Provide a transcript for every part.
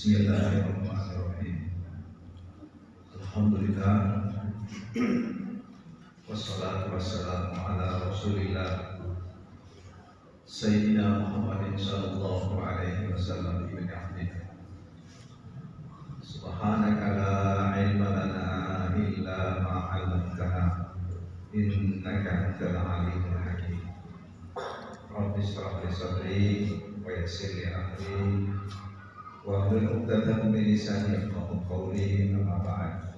Bismillahirrahmanirrahim. Alhamdulillah. Wassalatu wassalamu ala Rasulillah Sayyidina Muhammadin sallallahu alaihi wasallam ibn Abdillah. Subhanaka la ilma lana illa ma 'allamtana innaka antal alimul hakim. Rabbi shrah li sadri wa yassir li amri wa hlul 'uqdatam min lisani yafqahu qawli. Amma ba'd.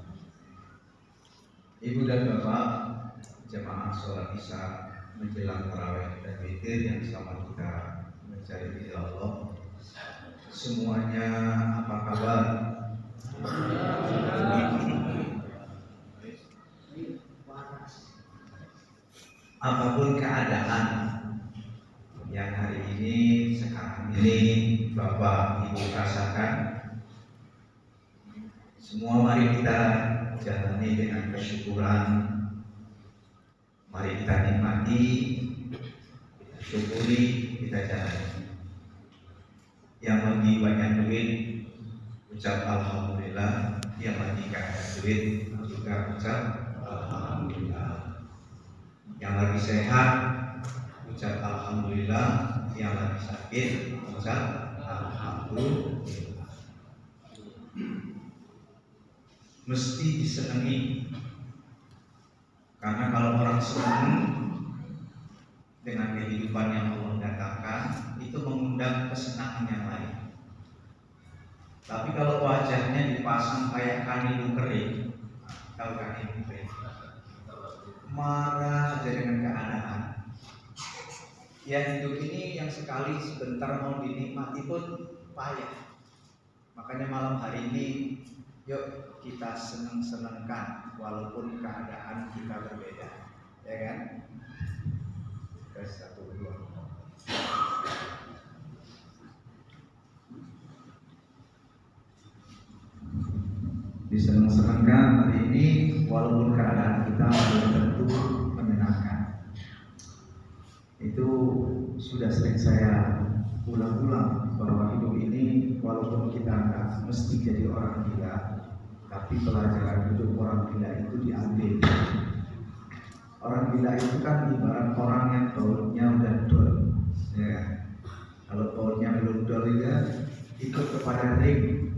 Ibu dan bapak jemaah sholat isya menjelang tarawih dan witir yang sama kita mencari ridha Allah, semuanya apa kabar? Apapun keadaan yang hari ini sekarang ini bapak ibu rasakan, semua mari kita jalani dengan kesyukuran. Mari kita nikmati, kita syukuri, kita jalani. Yang lagi banyak duit, ucap alhamdulillah. Yang lagi gak ada duit, juga ucap alhamdulillah. Yang lagi sehat, ucap alhamdulillah. Yang lagi sakit, ucap alhamdulillah. Mesti disenangi, karena kalau orang senang dengan kehidupan yang Allah datangkan, itu mengundang kesenangan yang lain. Tapi kalau wajahnya dipasang kayak kanilu kering, tahu kanilu kering, marah aja dengan keadaan. Ya hidup ini yang sekali sebentar mau dinikmati pun payah. Makanya malam hari ini yuk kita senang-senangkan walaupun keadaan kita berbeda, ya kan? Tes 1, 2. Disenang-senangkan hari ini walaupun keadaan kita belum tentu menyenangkan. Itu sudah sering saya ulang-ulang bahwa hidup ini walaupun kita nggak mesti jadi orang gila, tapi pelajaran hidup orang gila itu diambil. Orang gila itu kan ibarat orang yang bautnya udah dol, ya. Kalau bautnya belum dol ya ikut kepada ring.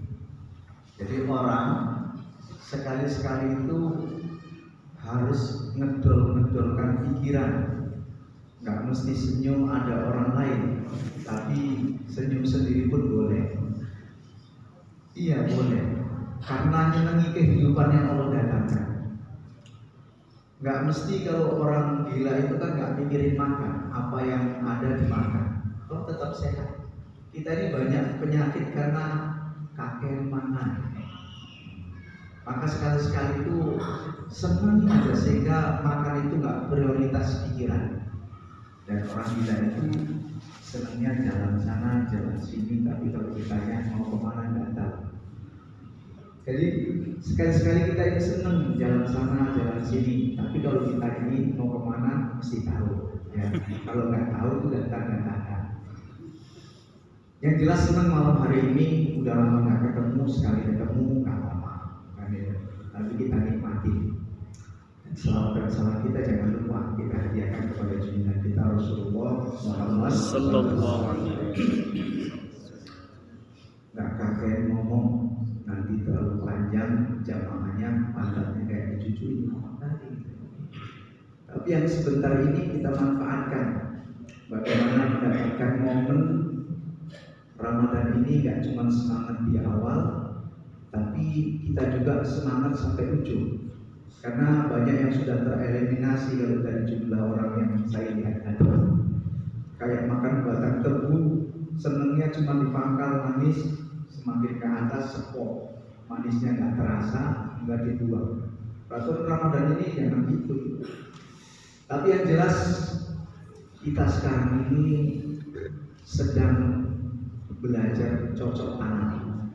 Jadi orang sekali-sekali itu harus ngedolkan pikiran. Nggak mesti senyum ada orang lain, tapi senyum sendiri pun boleh. Iya boleh. Karena nyenangi kehidupan yang Allah datangkan. Nggak mesti kalau orang gila itu kan nggak mikirin makan, apa yang ada dimakan. Kalau tetap sehat. Kita ini banyak penyakit karena kakek makan. Maka sekali-sekali itu senang aja sehingga makan itu nggak prioritas pikiran. Dan orang gila itu senangnya jalan sana, jalan sini, tapi kalau ditanya mau kemana nggak tahu. Jadi sekali-sekali kita ini senang jalan sana, jalan sini, tapi kalau kita ini mau kemana mesti tahu. Ya. Kalau nggak tahu itu datang dan datang. Yang jelas senang malam hari ini udah lama nggak ketemu, sekali ketemu nggak lama. Tapi kita nikmati. Salawat dan salam kita jangan lupa kita hadiahkan kepada junjungan kita Rasulullah Muhammad sallallahu alaihi wasallam. Nggak kakek ngomong nanti terlalu panjang jamaahnya pantatnya kayak dicucuin tadi. Tapi yang sebentar ini kita manfaatkan bagaimana mendapatkan momen Ramadan ini nggak cuma semangat di awal, tapi kita juga semangat sampai ujung. Karena banyak yang sudah tereliminasi kalau dari jumlah orang yang saya lihat tadi. Kayak makan batang tebu, senengnya cuma dipangkal manis, semakin ke atas sepok, manisnya nggak terasa, nggak dibuang. Peraturan Ramadan ini jangan gitu. Tapi yang jelas kita sekarang ini sedang belajar cocok tanam,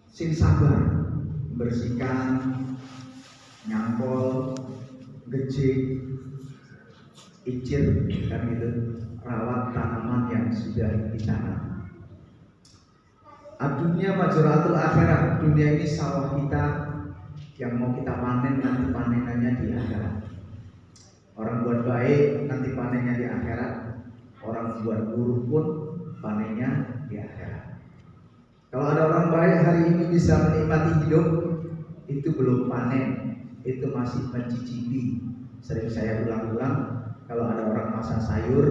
sing sabar. Bersihkan, nyampol, gejik, icir, dan itu rawat tanaman yang sudah ditanam. Dunia majratul akhirat, dunia ini sawah kita yang mau kita panen, nanti panenannya di akhirat. Orang buat baik nanti panennya di akhirat, orang buat buruk pun panennya di akhirat. Kalau ada orang baik hari ini bisa menikmati hidup, itu belum panen, itu masih mencicipi. Sering saya ulang-ulang, kalau ada orang masak sayur,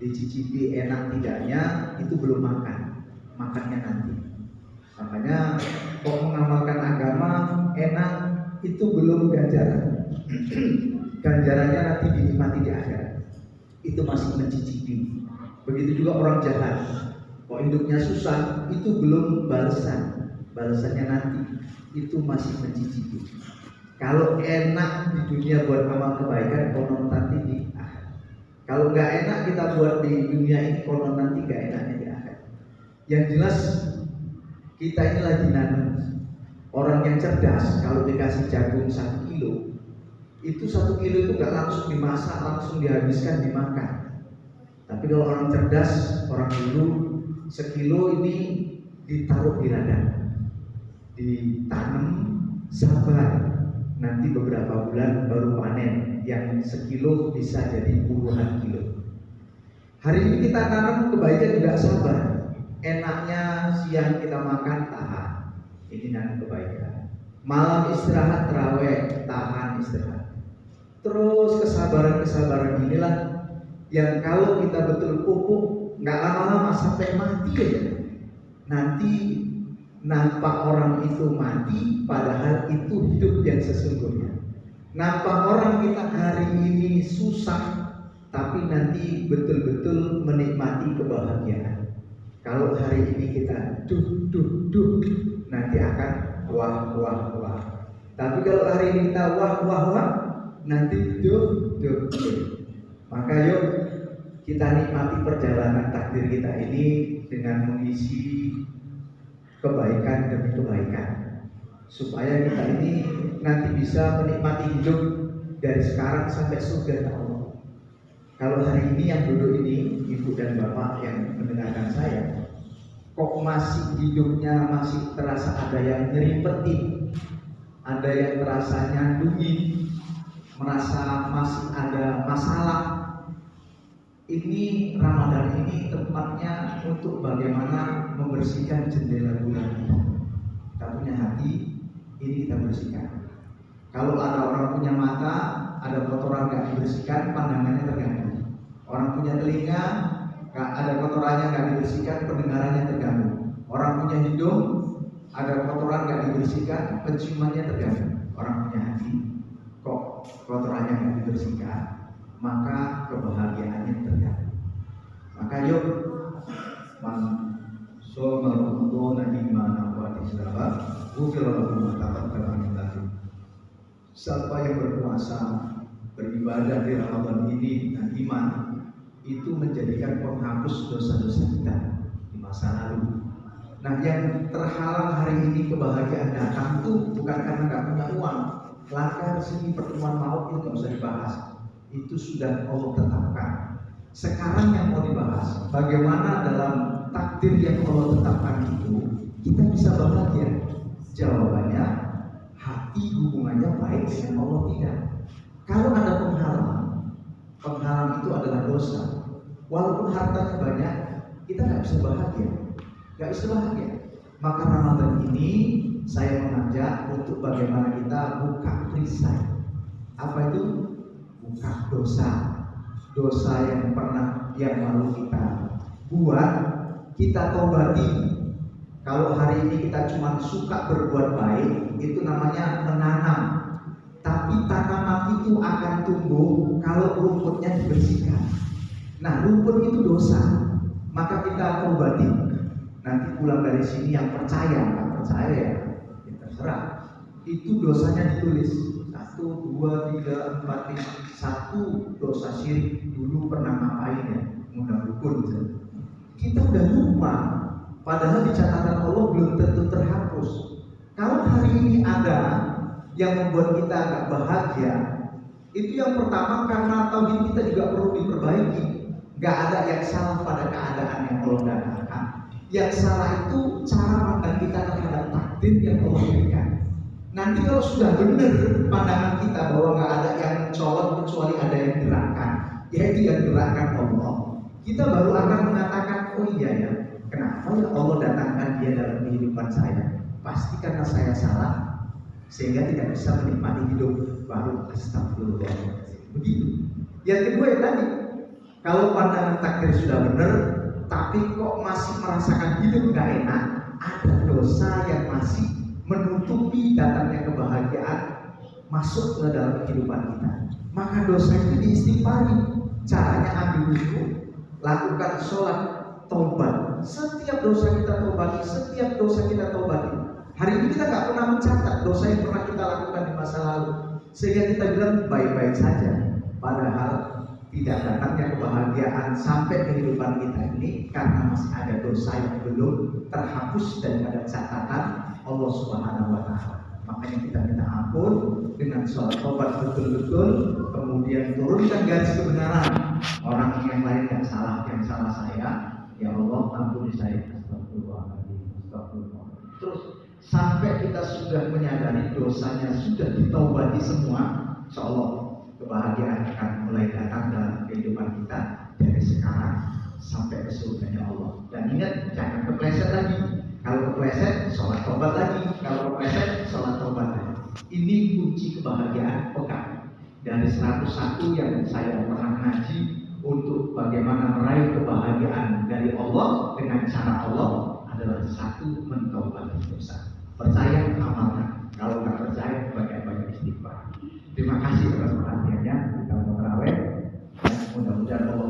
dicicipi enak tidaknya, itu belum makan, makannya nanti. Makanya kok mengamalkan agama enak, itu belum ganjaran. Ganjarannya nanti dinikmati di akhirat, itu masih mencicipi. Begitu juga orang jahat, kok hidupnya susah, itu belum balasan, balasannya nanti, itu masih mencicipi. Kalau enak di dunia buat amal kebaikan, konon nanti di akhirat. Kalau nggak enak kita buat di dunia ini, konon nanti nggak enaknya di akhirat. Yang jelas kita ini lagi nanam. Orang yang cerdas kalau dikasih jagung 1 kilo, itu 1 kilo itu nggak langsung dimasak, langsung dihabiskan, dimakan. Tapi kalau orang cerdas, orang dulu, 1 kilo ini ditaruh di ladang, ditanam, sabar, nanti beberapa bulan baru panen. Yang 1 kilo bisa jadi puluhan kilo. Hari ini kita tanam kebaikan juga sabar. Enaknya siang kita makan, tahan, ini nanam kebaikan. Malam istirahat, terawih, tahan, istirahat. Terus kesabaran inilah yang kalau kita betul pupuk, nggak lama-lama sampai mati aja. Nanti nampak orang itu mati, padahal itu hidup yang sesungguhnya. Nampak orang kita hari ini susah, tapi nanti betul-betul menikmati kebahagiaan. Kalau hari ini kita duh, nanti akan wah. Tapi kalau hari ini kita wah, nanti duh. Maka yuk kita nikmati perjalanan takdir kita ini dengan mengisi kebaikan demi kebaikan, supaya kita ini nanti bisa menikmati hidup dari sekarang sampai surga Allah. Kalau hari ini yang duduk ini, ibu dan bapak yang mendengarkan saya, kok masih hidupnya masih terasa ada yang nyeripetin, ada yang terasa nyandungin, merasa masih ada masalah. Ini Ramadan ini tempatnya untuk bagaimana membersihkan jendela bulan itu. Kita punya hati, ini kita bersihkan. Kalau ada orang punya mata, ada kotoran nggak dibersihkan, pandangannya terganggu. Orang punya telinga, ada kotorannya nggak dibersihkan, pendengarannya terganggu. Orang punya hidung, ada kotoran nggak dibersihkan, penciumannya terganggu. Orang punya hati, kok kotorannya nggak dibersihkan, maka kebahagiaannya terganggu. Maka yuk, man soma Ramadan imanan wa ihtisaban, ghufira lahu ma taqaddama min dhanbihi. Siapa yang berpuasa, beribadah di Ramadan ini dengan iman, itu menjadikan penghapus dosa-dosa kita di masa lalu. Nah, yang terhalang hari ini kebahagiaan datang itu bukan karena nggak punya uang. Langkah sini pertemuan maut itu nggak usah dibahas. Itu sudah Allah tetapkan. Sekarang yang mau dibahas, bagaimana dalam takdir yang Allah tetapkan itu kita bisa bahagia. Jawabannya, hati hubungannya baik dengan Allah tidak. Kalau ada penghalang itu adalah dosa. Walaupun hartanya banyak, kita nggak bisa bahagia. Maka Ramadan ini saya mengajak untuk bagaimana kita buka perisai. Apa itu? Buka dosa yang lalu kita buat, kita tobati. Kalau hari ini kita cuma suka berbuat baik, itu namanya menanam. Tapi tanaman itu akan tumbuh kalau rumputnya dibersihkan. Nah, rumput itu dosa, maka kita obati. Nanti pulang dari sini yang percaya, nggak percaya ya terserah. Itu dosanya ditulis 1, 2, 3, 4, 5. 1 dosa syirik, dulu pernah ngapain ya, ngundang dukun. Kita udah lupa, padahal di catatan Allah belum tentu terhapus. Kalau hari ini ada yang membuat kita nggak bahagia, itu yang pertama karena tauhid kita juga perlu diperbaiki. Nggak ada yang salah pada keadaan yang Allah datangkan. Yang salah itu cara pandang kita terhadap takdir yang Allah berikan. Nanti kalau sudah benar pandangan kita bahwa nggak ada yang mencolok kecuali ada yang gerakkan, yaitu yang gerakkan Allah, kita baru akan mengatakan, oh iya ya, kenapa ya Allah datangkan dia dalam kehidupan saya? Pasti karena saya salah, sehingga tidak bisa menikmati hidup. Baru astagfirullah. Begitu. Yang kedua ya tadi, kalau pandangan takdir sudah benar, tapi kok masih merasakan hidup gak enak, ada dosa yang masih menutupi datangnya kebahagiaan masuk ke dalam kehidupan kita, maka dosa itu diistighfari. Caranya ambil wudhu, lakukan sholat, taubat. Setiap dosa kita taubati, setiap dosa kita taubati. Hari ini kita nggak pernah mencatat dosa yang pernah kita lakukan di masa lalu, sehingga kita bilang baik-baik saja. Padahal tidak datangnya kebahagiaan sampai kehidupan kita ini karena masih ada dosa yang belum terhapus daripada catatan Allah Subhanahu wa Ta'ala. Makanya kita minta ampun dengan sholat taubat betul-betul, kemudian turunkan garis kebenaran. Orang yang lain yang salah saya, ya Allah ampuni saya. Astagfirullahaladzim, astagfirullah. Terus sampai kita sudah menyadari dosanya sudah ditaubati semua, insyaallah kebahagiaan akan mulai datang dalam kehidupan kita dari sekarang sampai ke surganya Allah. Dan ingat, jangan kepleset lagi. Kalau kepleset, sholat taubat lagi. Kalau kepleset, sholat taubat lagi. Ini kunci kebahagiaan pekan. Dari 101 yang saya pernah ngaji untuk bagaimana meraih kebahagiaan dari Allah dengan cara Allah adalah satu, mentaubati dosa. Percaya, amalkan. Kalau nggak percaya, banyak-banyak istighfar. Terima kasih atas perhatiannya. Kita mau terawih. Mudah-mudahan Allah